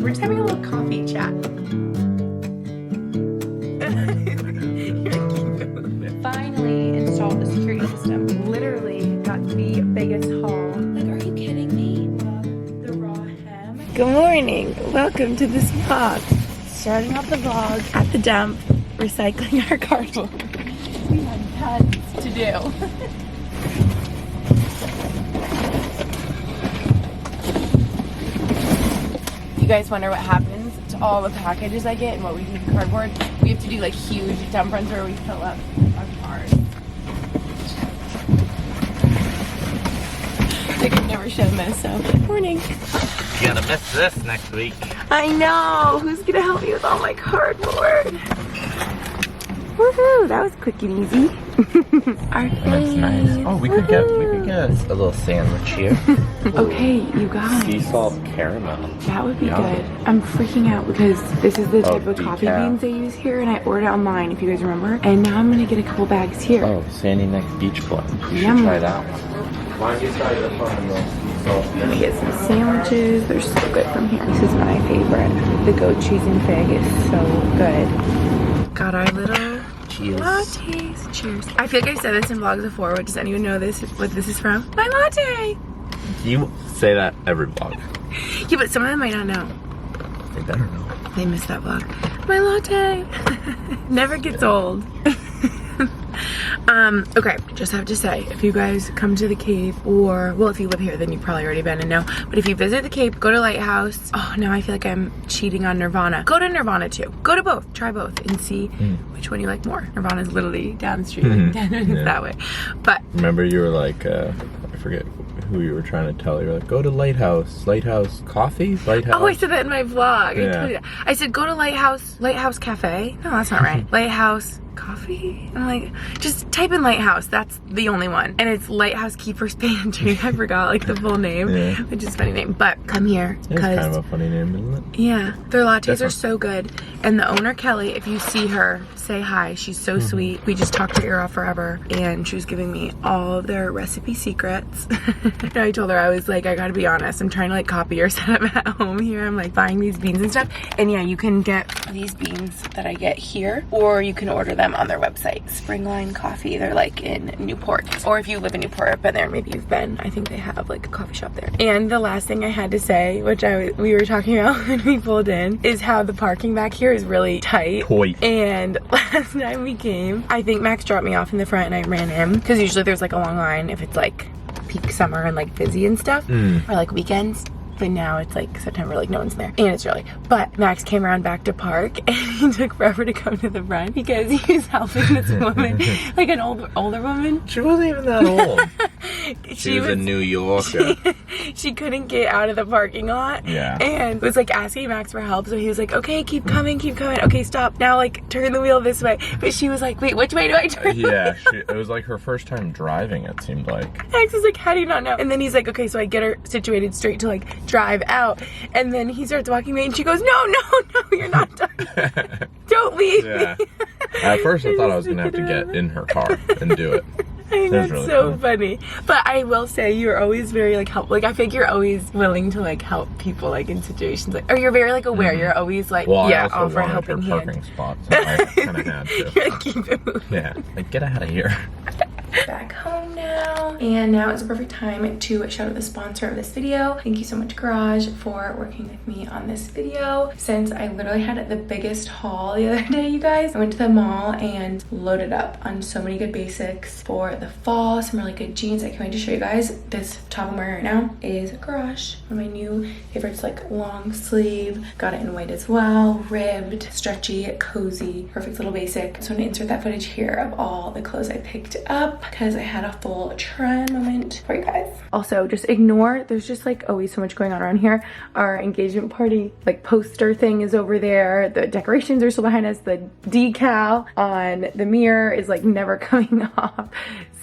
We're just having a little coffee chat. Finally installed the security system. Literally got the biggest haul. Like, are you kidding me? The raw ham. Good morning. Welcome to this vlog. Starting off the vlog at the dump, recycling our cardboard. We had tons to do. You guys wonder what happens to all the packages I get and what we do to cardboard? We have to do like huge dump runs where we fill up our cars. I could never show this, so morning. You're gonna miss this next week. I know. Who's gonna help me with all my cardboard? Woohoo! That was quick and easy. Our That's nice. Oh, we could get a little sandwich here. Okay, you guys. Sea salt caramel. That would be Yum. good. I'm freaking out because this is the type of coffee decaf. beans they use here, and I ordered it online, if you guys remember. And now I'm gonna get a couple bags here. Oh, Sandy Neck Beach Blend. You should Yum. try that one. Why don't you try the fun sea salt? Let me get some sandwiches. They're so good from here. This is my favorite. The goat cheese and fig is so good. Got our little Cheers. lattes. Cheers. I feel like I said this in vlogs before, but does anyone know what this is from? My latte! You say that every vlog. Yeah, but some of them might not know. They better know. They missed that vlog. My latte. Never gets old. Okay, just have to say, if you guys come to the Cape, or, well, if you live here, then you've probably already been and know, but if you visit the Cape, go to Lighthouse. Oh, now I feel like I'm cheating on Nirvana. Go to Nirvana too. Go to both. Try both and see which one you like more. Nirvana's literally down the street, like 10 minutes Yeah. that way. But Remember you were like, I forget who you were trying to tell. You were like, go to Lighthouse. Lighthouse Coffee? Lighthouse? oh, I said that in my vlog. Yeah. I told you that. I said go to Lighthouse Cafe. No, that's not right. Lighthouse Coffee? I'm like, just type in Lighthouse. That's the only one. And it's Lighthouse Keeper's Pantry. I forgot like the full name, Yeah. which is a funny name. But come here, It's because kind of a funny name, isn't it? yeah, their lattes are Different. so good. And the owner, Kelly, if you see her, say hi. She's so sweet. We just talked her ear off forever, and she was giving me all of their recipe secrets. And I told her, I was like, I gotta be honest, I'm trying to like copy your setup at home here. I'm like buying these beans and stuff. And yeah, you can get these beans that I get here, or you can order them on their website, Springline Coffee. They're like in Newport. Or if you live in Newport, but there, maybe you've been, I think they have like a coffee shop there. And the last thing I had to say, which we were talking about when we pulled in, is how the parking back here is really tight. Tight. And last time we came, I think Max dropped me off in the front and I ran in, because usually there's like a long line if it's like peak summer and like busy and stuff, or like weekends. But now it's like September, like no one's there, and it's early. But Max came around back to park, and he took forever to come to the front because he was helping this woman, like an older woman. She wasn't even that old. She was a New Yorker. She couldn't get out of the parking lot. Yeah. And was like asking Max for help. So he was like, okay, keep coming. Okay, stop. Now like turn the wheel this way. But she was like, wait, which way do I turn? Yeah, it was like her first time driving, it seemed like. Max was like, how do you not know? And then he's like, okay, so I get her situated straight to like drive out. And then he starts walking away and she goes, no, you're not done. Don't leave Yeah. me. At first I thought I was gonna have to get in her car and do it. I think That's that's really so funny. But I will say you're always very like helpful. Like I think you're always willing to like help people like in situations like, or you're very like aware. You're always like, Well, yeah, I also offer a wanted her helping hand. parking spot, so I kind of had to. You're like, keep it moving. Yeah, like get out of here. Back home now, and now is a perfect time to shout out the sponsor of this video. Thank you so much, Garage, for working with me on this video, since I literally had the biggest haul the other day, you guys. I went to the mall and loaded up on so many good basics for the fall, some really good jeans. I can't wait to show you guys. This top I'm wearing right now is Garage, one of my new favorites, like long sleeve, got it in white as well, ribbed, stretchy, cozy, perfect little basic. So I'm gonna insert that footage here of all the clothes I picked up, because I had a full try moment for you guys. Also, just ignore, there's just like always so much going on around here. Our engagement party like poster thing is over there. The decorations are still behind us. The decal on the mirror is like never coming off.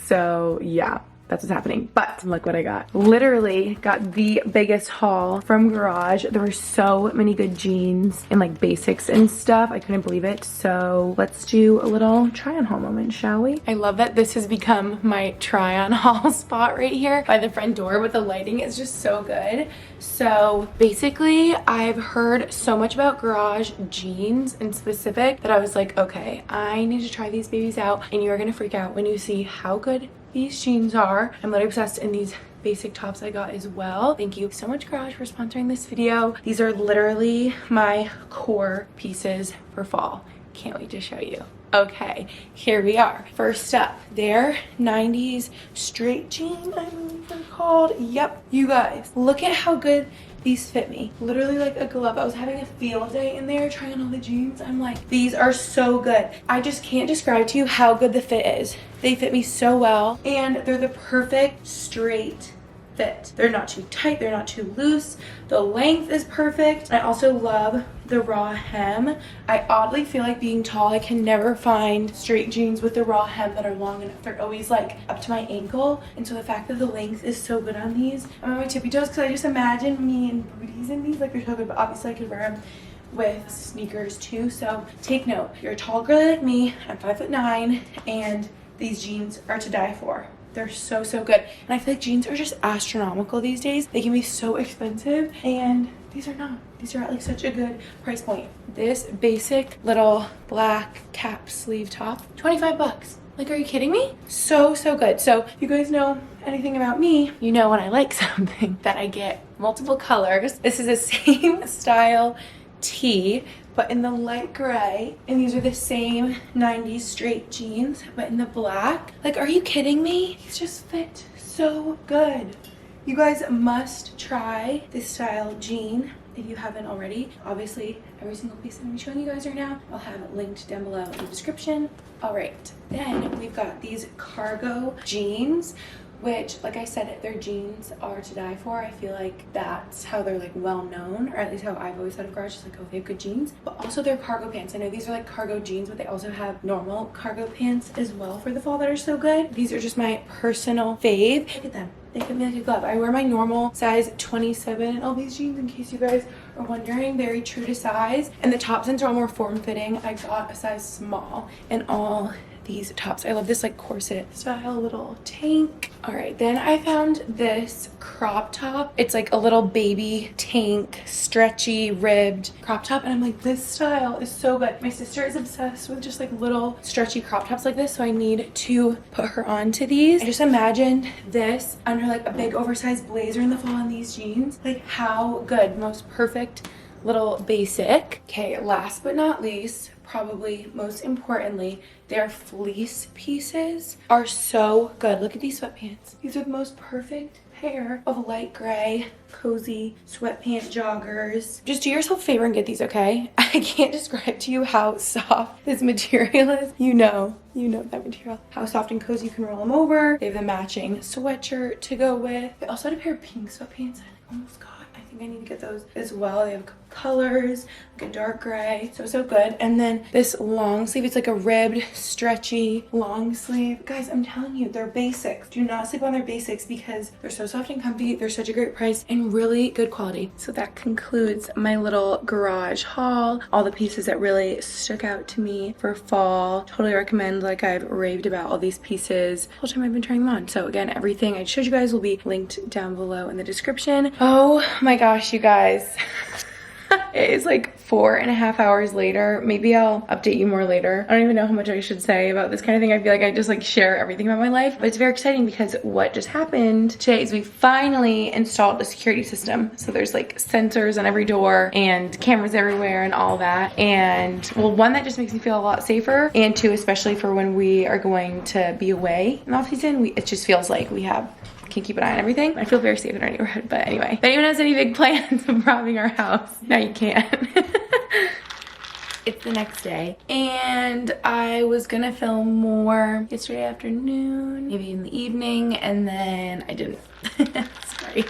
So yeah, that's what's happening. But look what I got. Literally got the biggest haul from Garage. There were so many good jeans and like basics and stuff. I couldn't believe it. So let's do a little try on haul moment, shall we? I love that this has become my try on haul spot right here by the front door, with the lighting is just so good. So basically I've heard so much about Garage jeans in specific that I was like, okay, I need to try these babies out, and you are gonna freak out when you see how good these jeans are. I'm literally obsessed, in these basic tops I got as well. Thank you so much, Garage, for sponsoring this video. These are literally my core pieces for fall. Can't wait to show you. Okay, here we are. First up, they're 90s straight jean, I believe they're called. Yep, you guys, look at how good these fit me. Literally like a glove. I was having a field day in there trying on all the jeans. I'm like, these are so good. I just can't describe to you how good the fit is. They fit me so well, and they're the perfect straight fit. They're not too tight, they're not too loose. The length is perfect. I also love the raw hem. I oddly feel like, being tall, I can never find straight jeans with the raw hem that are long enough. They're always like up to my ankle, and so the fact that the length is so good on these, I'm on my tippy toes because I just imagine me in booties in these, like they're so good, but obviously I could wear them with sneakers too. So take note, you're a tall girl like me, I'm 5'9", and these jeans are to die for. They're so, so good. And I feel like jeans are just astronomical these days. They can be so expensive, and these are not. These are at like such a good price point. This basic little black cap sleeve top, 25 bucks. Like, are you kidding me? So, so good. So if you guys know anything about me, you know when I like something that I get multiple colors. This is the same style tee, but in the light gray, and these are the same 90s straight jeans, but in the black. Like, are you kidding me? These just fit so good. You guys must try this style jean if you haven't already. Obviously, every single piece that I'm showing you guys right now, I'll have it linked down below in the description. All right, then we've got these cargo jeans, which, like I said, their jeans are to die for. I feel like that's how they're like well known, or at least how I've always thought of Garage, just like, oh, they have good jeans. But also their cargo pants. I know these are like cargo jeans, but they also have normal cargo pants as well for the fall that are so good. These are just my personal fave. Look at them. They fit me like a glove. I wear my normal size 27 in all these jeans, in case you guys are wondering. Very true to size. And the top, since are all more form-fitting, I got a size small in all these tops. I love this like corset style little tank. All right, then I found this crop top. It's like a little baby tank, stretchy, ribbed crop top, and I'm like, this style is so good. My sister is obsessed with just like little stretchy crop tops like this, so I need to put her onto these. I just imagined this under like a big oversized blazer in the fall and these jeans. Like, how good. Most perfect little basic. Okay, last but not least, probably most importantly, their fleece pieces are so good. Look at these sweatpants. These are the most perfect pair of light gray cozy sweatpant joggers. Just do yourself a favor and get these, okay? I can't describe to you how soft this material is. You know that material. How soft and cozy. You can roll them over. They have the matching sweatshirt to go with. I also had a pair of pink sweatpants I almost got. I think I need to get those as well. They have a couple colors, like a dark gray. So good. And then this long sleeve, it's like a ribbed, stretchy long sleeve. Guys, I'm telling you, they're basics. Do not sleep on their basics because they're so soft and comfy. They're such a great price and really good quality. So that concludes my little Garage haul. All the pieces that really stuck out to me for fall. Totally recommend. Like, I've raved about all these pieces the whole time I've been trying them on. So again, everything I showed you guys will be linked down below in the description. Oh my gosh, you guys. It is like 4.5 hours later. Maybe I'll update you more later. I don't even know how much I should say about this kind of thing. I feel like I just like share everything about my life, but it's very exciting because what just happened today is we finally installed a security system. So there's like sensors on every door and cameras everywhere and all that. And well, one, that just makes me feel a lot safer, and two, especially for when we are going to be away in the off season, it just feels like we can keep an eye on everything. I feel very safe in our neighborhood, but anyway. If anyone has any big plans of robbing our house, now you can. It's the next day, and I was gonna film more yesterday afternoon, maybe in the evening, and then I didn't. Sorry.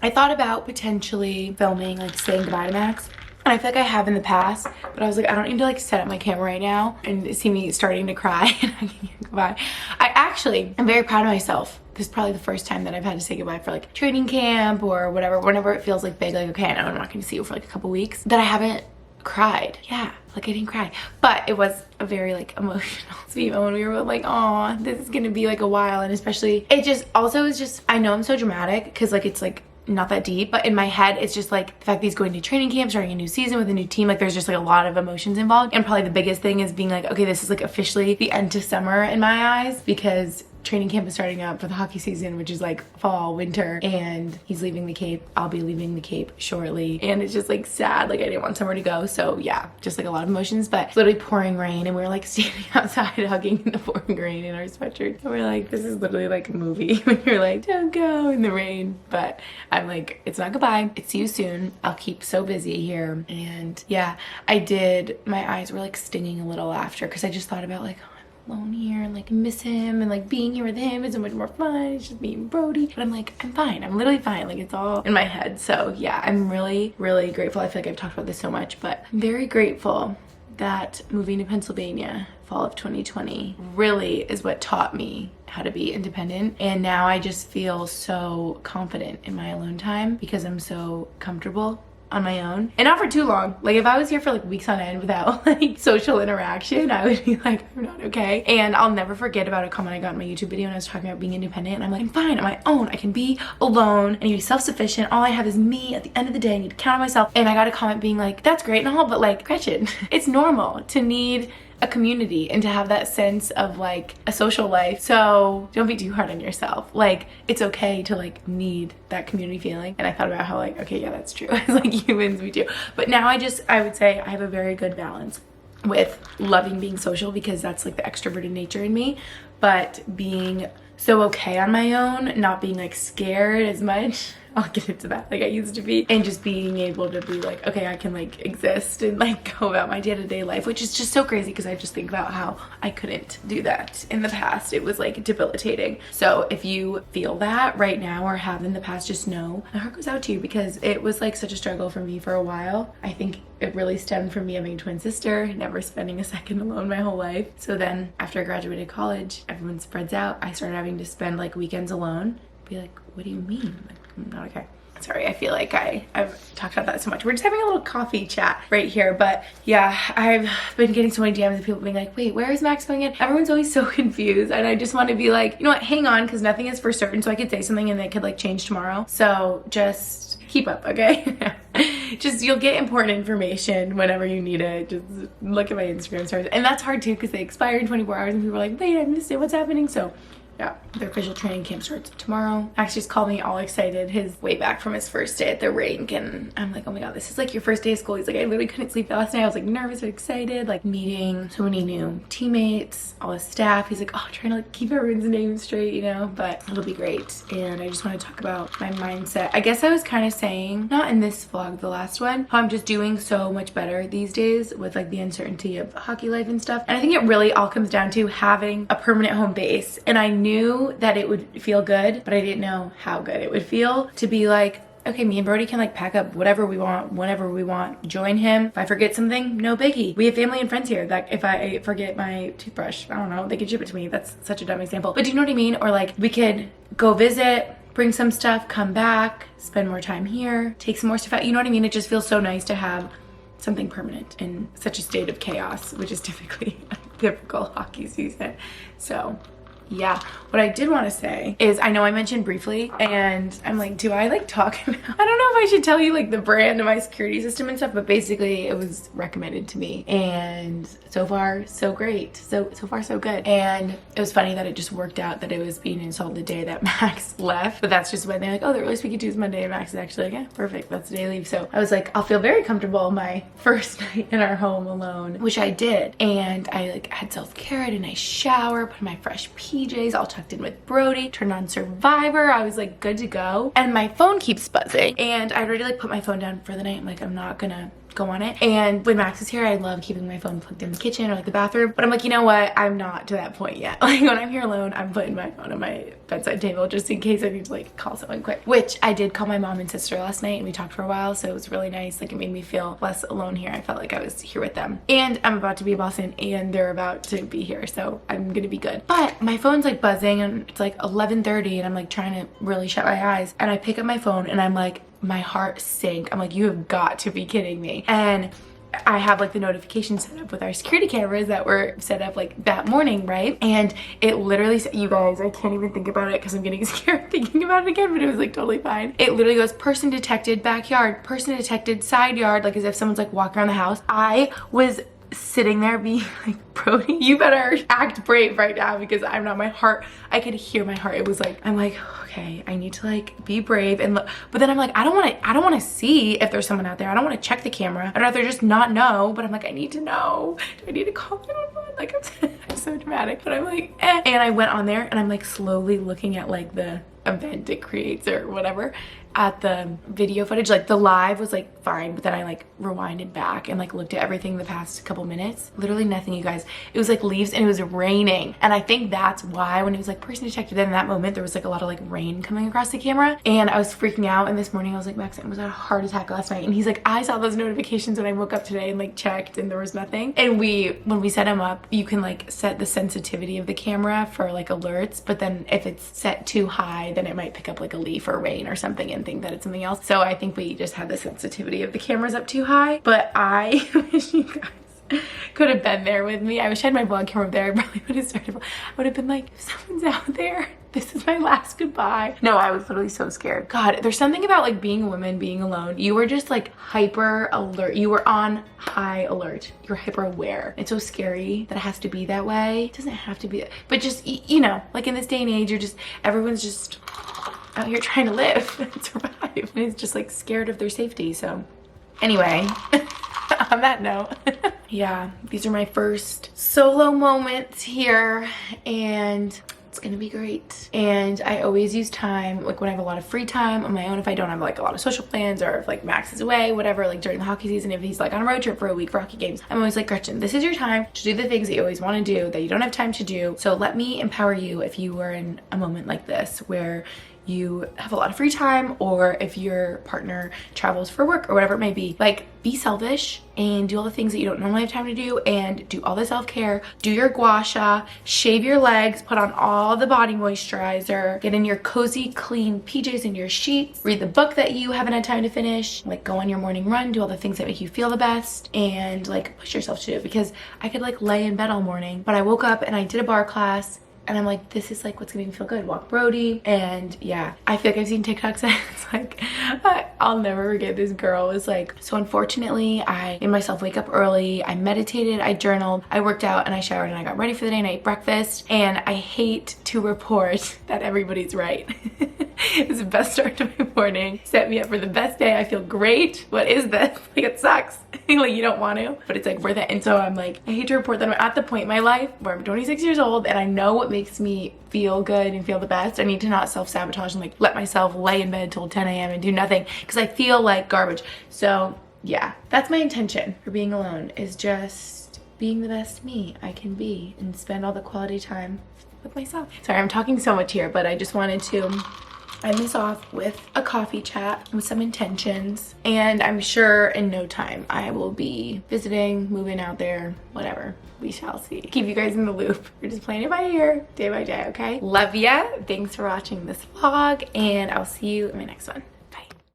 I thought about potentially filming, like saying goodbye to Max. And I feel like I have in the past, but I was like, I don't need to like set up my camera right now and see me starting to cry and I can get goodbye. I actually, I'm very proud of myself. This is probably the first time that I've had to say goodbye for like training camp or whatever, whenever it feels like big, like, okay, I know I'm not going to see you for like a couple weeks, that I haven't cried. Yeah, like I didn't cry, but it was a very like emotional sweet moment. We were both like, oh, this is gonna be like a while. And especially it just also is just, I know I'm so dramatic because like it's like not that deep, but in my head it's just like the fact that he's going to training camp, starting a new season with a new team, like there's just like a lot of emotions involved. And probably the biggest thing is being like, okay, this is like officially the end to summer in my eyes, because training camp is starting up for the hockey season, which is like fall, winter, and he's leaving the Cape. I'll be leaving the Cape shortly, and it's just like sad. Like I didn't want somewhere to go, so yeah, just like a lot of emotions. But it's literally pouring rain, and we were like standing outside hugging in the pouring rain in our sweatshirts. And we're like, this is literally like a movie when you're like, don't go in the rain. But I'm like, it's not goodbye. It's see you soon. I'll keep so busy here. And yeah, I did. My eyes were like stinging a little after because I just thought about like, alone here and like miss him, and like being here with him is so much more fun. It's just me and Brody. But I'm like, I'm fine. I'm literally fine. Like it's all in my head. So yeah, I'm really, really grateful. I feel like I've talked about this so much, but I'm very grateful that moving to Pennsylvania fall of 2020 really is what taught me how to be independent. And now I just feel so confident in my alone time because I'm so comfortable on my own, and not for too long. Like if I was here for like weeks on end without like social interaction, I would be like, I'm not okay. And I'll never forget about a comment I got in my YouTube video when I was talking about being independent, and I'm like, I'm fine on my own. I can be alone. I need to be self-sufficient. All I have is me at the end of the day. I need to count on myself. And I got a comment being like, that's great and all, but like, Gretchen, it's normal to need a community and to have that sense of like a social life. So don't be too hard on yourself. Like it's okay to like need that community feeling. And I thought about how like, okay, yeah, that's true. It's like humans, we do. But now I would say I have a very good balance with loving being social because that's like the extroverted nature in me, but being so okay on my own, not being like scared as much. I'll get into that like I used to be, and just being able to be like, okay, I can like exist and like go about my day-to-day life, which is just so crazy because I just think about how I couldn't do that in the past. It was like debilitating. So if you feel that right now or have in the past, just know my heart goes out to you because it was like such a struggle for me for a while. I think it really stemmed from me having a twin sister, never spending a second alone my whole life. So then after I graduated college, everyone spreads out. I started having to spend like weekends alone. Be like, what do you mean? Like, I'm not okay. Sorry, I feel like I've talked about that so much. We're just having a little coffee chat right here. But yeah, I've been getting so many DMs of people being like, wait, where is Max going in? Everyone's always so confused. And I just want to be like, you know what, hang on, because nothing is for certain. So I could say something and it could like change tomorrow. So just keep up, okay? Just you'll get important information whenever you need it. Just look at my Instagram stories. And that's hard too because they expire in 24 hours and people are like, wait, I missed it. What's happening? So yeah, their official training camp starts tomorrow. Max just called me all excited. His way back from his first day at the rink, and I'm like, oh my god, this is like your first day of school. He's like, I literally couldn't sleep last night. I was like nervous and excited, like meeting so many new teammates, all his staff. He's like, oh, trying to like keep everyone's names straight, you know, but it'll be great. And I just want to talk about my mindset. I guess I was kind of saying, not in this vlog, the last one, how I'm just doing so much better these days with like the uncertainty of hockey life and stuff. And I think it really all comes down to having a permanent home base. And I knew that it would feel good, but I didn't know how good it would feel to be like, okay, me and Brody can like pack up whatever we want, whenever we want, join him. If I forget something, no biggie. We have family and friends here that if I forget my toothbrush, I don't know, they can ship it to me. That's such a dumb example. But do you know what I mean? Or like we could go visit, bring some stuff, come back, spend more time here, take some more stuff out. You know what I mean? It just feels so nice to have something permanent in such a state of chaos, which is typically a typical hockey season. So yeah, what I did want to say is I know I mentioned briefly and I'm like, do I like talk about, I don't know if I should tell you like the brand of my security system and stuff, but basically it was recommended to me and so far so great. So far so good. And it was funny that it just worked out that it was being installed the day that Max left, but that's just when they're like, oh, the earliest we could do is Monday, and Max is actually like, yeah, perfect, that's the day I leave. So I was like, I'll feel very comfortable my first night in our home alone, which I did. And I like had self-care, I had a nice shower, put on my fresh PJs, all tucked in with Brody, turned on Survivor. I was like good to go. And my phone keeps buzzing. And I'd already like put my phone down for the night. I'm like, I'm not gonna go on it. And when Max is here, I love keeping my phone plugged in the kitchen or like the bathroom. But I'm like, you know what? I'm not to that point yet. Like when I'm here alone, I'm putting my phone on my bedside table just in case I need to like call someone quick. Which I did call my mom and sister last night and we talked for a while. So it was really nice. Like it made me feel less alone here. I felt like I was here with them. And I'm about to be in Boston and they're about to be here. So I'm gonna be good. But my phone's like buzzing and it's like 11:30 and I'm like trying to really shut my eyes. And I pick up my phone and I'm like, my heart sank. I'm like, you have got to be kidding me. And I have like the notification set up with our security cameras that were set up like that morning, right? And it literally said, you guys, I can't even think about it because I'm getting scared thinking about it again, but it was like totally fine. It literally goes, person detected backyard, person detected side yard, like as if someone's like walking around the house. I was sitting there being like, Brody, you better act brave right now because I'm not, my heart, I could hear my heart. It was like, I'm like, okay, I need to like be brave and look. But then I'm like, I don't want to see if there's someone out there. I don't want to check the camera. I'd rather just not know, but I'm like, I need to know. Do I need to call 911? Like I'm so dramatic, but I'm like, eh. And I went on there and I'm like slowly looking at like the event it creates or whatever at the video footage. Like the live was like fine, but then I like rewinded back and like looked at everything the past couple minutes. Literally nothing, you guys. It was like leaves and it was raining. And I think that's why when it was like person detected, then in that moment there was like a lot of like rain coming across the camera and I was freaking out. And this morning I was like, Max, I was at a heart attack last night. And he's like, I saw those notifications when I woke up today and like checked and there was nothing. And when we set him up, you can like set the sensitivity of the camera for like alerts, but then if it's set too high, then it might pick up like a leaf or rain or something and think that it's something else. So I think we just had the sensitivity of the cameras up too high, but I wish you guys could have been there with me. I wish I had my vlog camera up there. I probably would have started. I would have been like, if someone's out there, this is my last goodbye. No, I was literally so scared. God, there's something about like being a woman, being alone. You were just like hyper alert. You were on high alert. You're hyper aware. It's so scary that it has to be that way. It doesn't have to be, but just, you know, like in this day and age, everyone's just out here trying to live and survive. And it's just like scared of their safety. So anyway, on that note, yeah, these are my first solo moments here and it's gonna be great. And I always use time, like when I have a lot of free time on my own, if I don't have like a lot of social plans or if like Max is away, whatever, like during the hockey season, if he's like on a road trip for a week for hockey games, I'm always like, Gretchen, this is your time to do the things that you always want to do that you don't have time to do. So let me empower you if you were in a moment like this where you have a lot of free time or if your partner travels for work or whatever it may be. Like, be selfish and do all the things that you don't normally have time to do and do all the self-care. Do your gua sha, shave your legs, put on all the body moisturizer, get in your cozy, clean PJs and your sheets, read the book that you haven't had time to finish, like go on your morning run, do all the things that make you feel the best and like push yourself to do it. Because I could like lay in bed all morning, but I woke up and I did a bar class and I'm like, this is like what's gonna make me feel good. Walk Brody. And yeah, I feel like I've seen TikToks and it's like, I'll never forget this girl was like, so unfortunately I made myself wake up early. I meditated, I journaled, I worked out and I showered and I got ready for the day and I ate breakfast. And I hate to report that everybody's right. It's the best start to my morning. Set me up for the best day. I feel great. What is this? Like it sucks. Like you don't want to, but it's like worth it. And so I'm like, I hate to report that I'm at the point in my life where I'm 26 years old and I know what makes me feel good and feel the best. I need to not self-sabotage and like let myself lay in bed till 10 a.m. and do nothing because I feel like garbage. So yeah, that's my intention for being alone, is just being the best me I can be and spend all the quality time with myself. Sorry, I'm talking so much here, but I just wanted to end this off with a coffee chat with some intentions. And I'm sure in no time I will be visiting, moving out there, whatever. We shall see. Keep you guys in the loop. We're just playing it by ear, day by day, okay? Love ya. Thanks for watching this vlog and I'll see you in my next one.